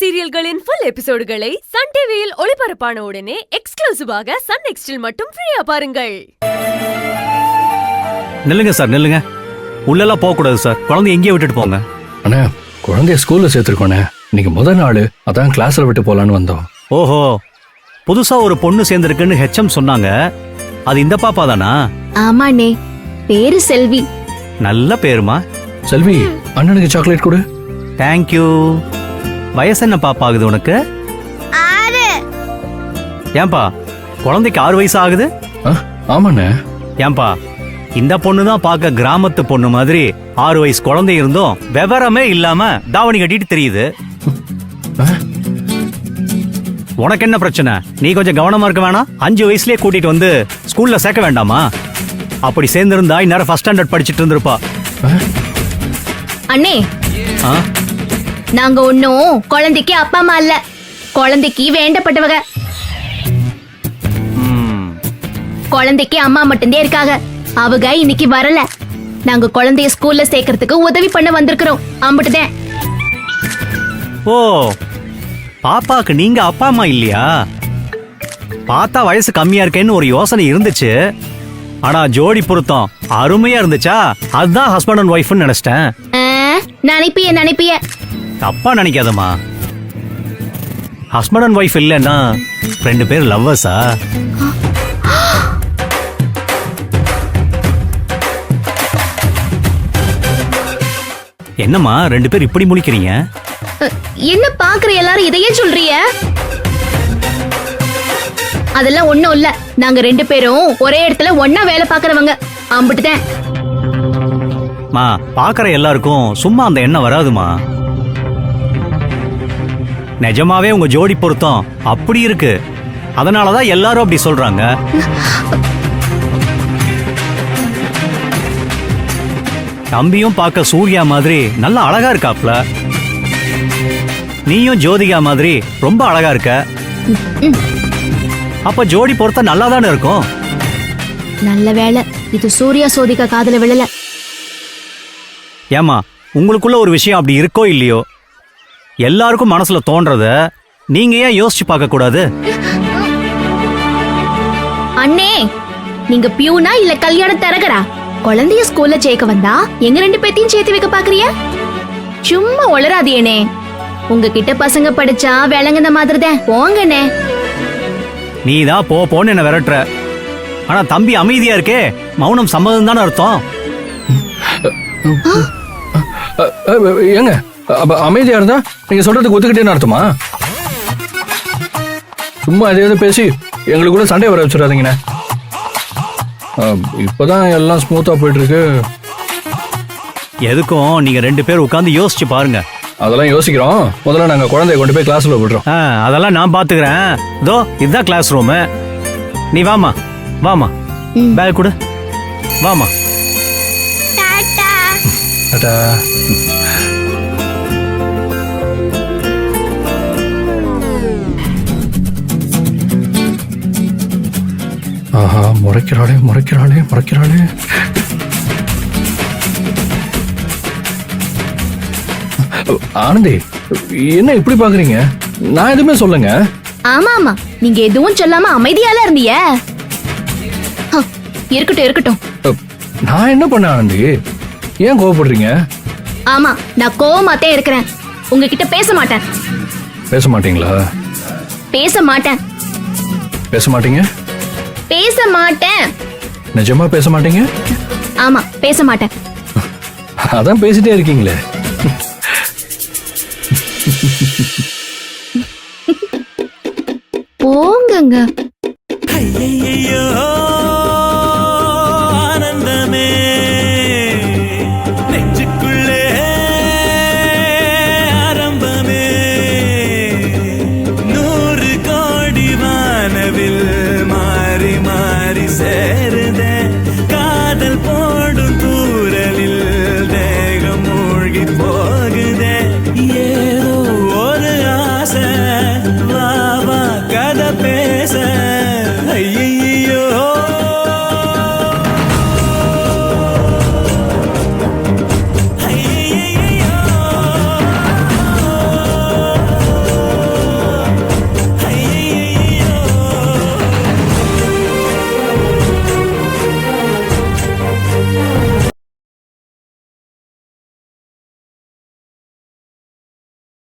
சீரியல்களின் full எபிசோடுகளை Sun டிவியில் ஒளிபரப்பான உடனே எக்ஸ்க்ளூசிவாக சன் நெக்ஸ்டில் மட்டும் ஃப்ரீயா பாருங்கள். நில்லுங்க சார், நில்லுங்க. உள்ளெல்லாம் போக கூடாது சார். குழந்தை எங்கேயே விட்டுட்டு போங்க. அண்ணா, குழந்தைய ஸ்கூல்ல சேர்த்திருக்கோண்ணே. இன்னைக்கு முதல் நாள், அதான் கிளாஸ்ல விட்டு போலான்னு வந்தோம். ஓஹோ, புதுசா ஒரு பொண்ணு சேர்ந்திருக்குன்னு ஹெச்எம் சொன்னாங்க. அது இந்த பாப்பா தானா? ஆமாண்ணே, பேரு செல்வி. நல்ல பேருமா. செல்வி, அண்ணனுக்கு சாக்லேட் கொடு. தேங்க்யூ. வயசு என்ன பாப்பா ஆகுது உனக்கு? 6. ஏன்பா, குழந்தைக்கு 6 வயசு ஆகுது? ஆமாண்ணே. ஏன்பா, இந்த பொண்ணு தான் பார்க்க கிராமத்து பொண்ணு மாதிரி 6 வயசு குழந்தை இருந்தும் விவரமே இல்லாம தாவணி கட்டிட்டு தெரியுது. உனக்கு என்ன பிரச்சனை? நீ கொஞ்சம் கவனமா இருக்க வேணாம்? 5 வயசுலயே கூட்டிட்டு வந்து ஸ்கூல்ல சேர்க்க வேண்டாமா? அப்படி சேர்ந்திருந்தா இந்நேரம் ஃபர்ஸ்ட் ஸ்டாண்டர்ட் படிச்சிட்டு இருந்திருப்பா. அண்ணே, நாங்க ஒன்னும் குழந்தைக்கு அப்பா அம்மா இல்ல, குழந்தைக்கு வேண்டப்பட்டவங்க. குழந்தைக்கு அம்மா மட்டும்தான் இருக்காங்க. அவங்க இன்னைக்கு வரல. நாங்க குழந்தைய ஸ்கூல்ல சேர்க்கறதுக்கு உதவி பண்ண வந்திருக்கிறோம். அம்பிட்டுதான். ஓ, பாப்பாக்கு நீங்க அப்பா அம்மா இல்லையா? பார்த்தா வயசு கம்மியா இருக்கேன்னு ஒரு யோசனை இருந்துச்சு. ஆனா ஜோடி பொருத்தம் அருமையா இருந்துச்சா, அதுதான் ஹஸ்பண்ட் அண்ட் ஒய்ஃப்னு நினைச்சிட்டேன். நினைப்பிய தப்பா நினைக்காதம்மா. ஹஸ்பண்ட் அண்ட் ஒய்ஃப் இல்லைன்னா 2 பேர் லவ்வர்ஸா? என்னம்மா 2 பேர் இப்படி முழிக்கிறீங்க? என்ன பாக்குற எல்லாரும் இதையே சொல்றீங்க? அதெல்லாம் ஒண்ணும் இல்ல. நாங்க 2 பேரும் ஒரே இடத்துல ஒன்னா வேலை பாக்குறவங்க. அம்பிட்டுதான். மா, பாக்குற எல்லாருக்கும் சும்மா அந்த எண்ணம் வராதுமா. நிஜமாவே உங்க ஜோடி பொருத்தம் அப்படி இருக்கு. அதனாலதான் எல்லாரும் அப்படி சொல்றாங்க. தம்பியும் பார்க்க சூர்யா மாதிரி நல்ல அழகா இருக்காப்ல. நீயும் ஜோதிகா மாதிரி ரொம்ப அழகா இருக்க. அப்ப ஜோடி பொருத்தம் நல்லா தானே இருக்கும். நல்ல வேலை இது சூர்யா சோதிகா காதுல விழல. ஏமா, உங்களுக்குள்ள ஒரு விஷயம் அப்படி இருக்கோ இல்லையோ, எல்லாருக்கும் மனசுல தோன்றத நீங்க ஏன் யோசிச்சு பார்க்க கூடாது? அண்ணே, நீங்க பியூனா இல்ல கல்யாண தரகரா? குழந்தைய ஸ்கூல்ல சேர்க்க வந்தா எங்க 2 பேத்தையும் சேர்த்து வைக்க பாக்குறியா? சும்மா ஒளராதியனே. உங்ககிட்ட பசங்க படிச்சா விளங்குன மாதிரிதான். போங்கண்ணே. நீ தான் போன்னு என்ன விரட்டுற. ஆனா தம்பி அமைதியா இருக்கே, மௌனம் சம்மதம் தானே அர்த்தம். ஏங்க, அமைதியா இருந்தா நீங்க சொல்றதுக்கு ஒத்துக்கிட்டேன்னு அர்த்தமா? சும்மா அதே பேசி எங்களுக்குள்ள சண்டை வர வச்சிடாதீங்கண்ணே. இப்பதான் எல்லாம் ஸ்மூத்தா போயிட்டு இருக்கு. எதுக்கும் நீங்க 2 பேர் உட்கார்ந்து யோசிச்சு பாருங்க. அதெல்லாம் யோசிக்கிறோம். முதல்ல நாங்க குழந்தைய கொண்டு போய் கிளாஸ்ல விடுறோம். அதெல்லாம் நான் பாத்துக்கிறேன். இதோ இதுதான் கிளாஸ் ரூம். நீ வாமா, வாமா, பேக் கொடு, வாமா. டாடா. ஆஹா, முறைக்கிறாளே முறைக்கிறாளே முறைக்கிறாளே. ஆனந்தி, என்ன இப்படி பாக்குறீங்க? நான் எதுவுமே சொல்லுங்க. ஆமா ஆமா, நீங்க எதுவும் சொல்லாம அமைதியால இருந்தீங்க. இருக்கட்டும் இருக்கட்டும். நான் என்ன பண்ண ஆனந்தி? ஏன் கோவப்படுறீங்க? ஆமா, நான் கோவமாத்தே இருக்கிறேன். உங்ககிட்ட பேச மாட்டேன். பேச மாட்டீங்களா? பேச மாட்டேன். பேச மாட்டீங்க? பேச மாட்டேன். நிஜமா பேச மாட்டீங்க? ஆமா, பேச மாட்டேன். அதான் பேசிட்டே இருக்கீங்களே. போங்கங்க. ஐயையோ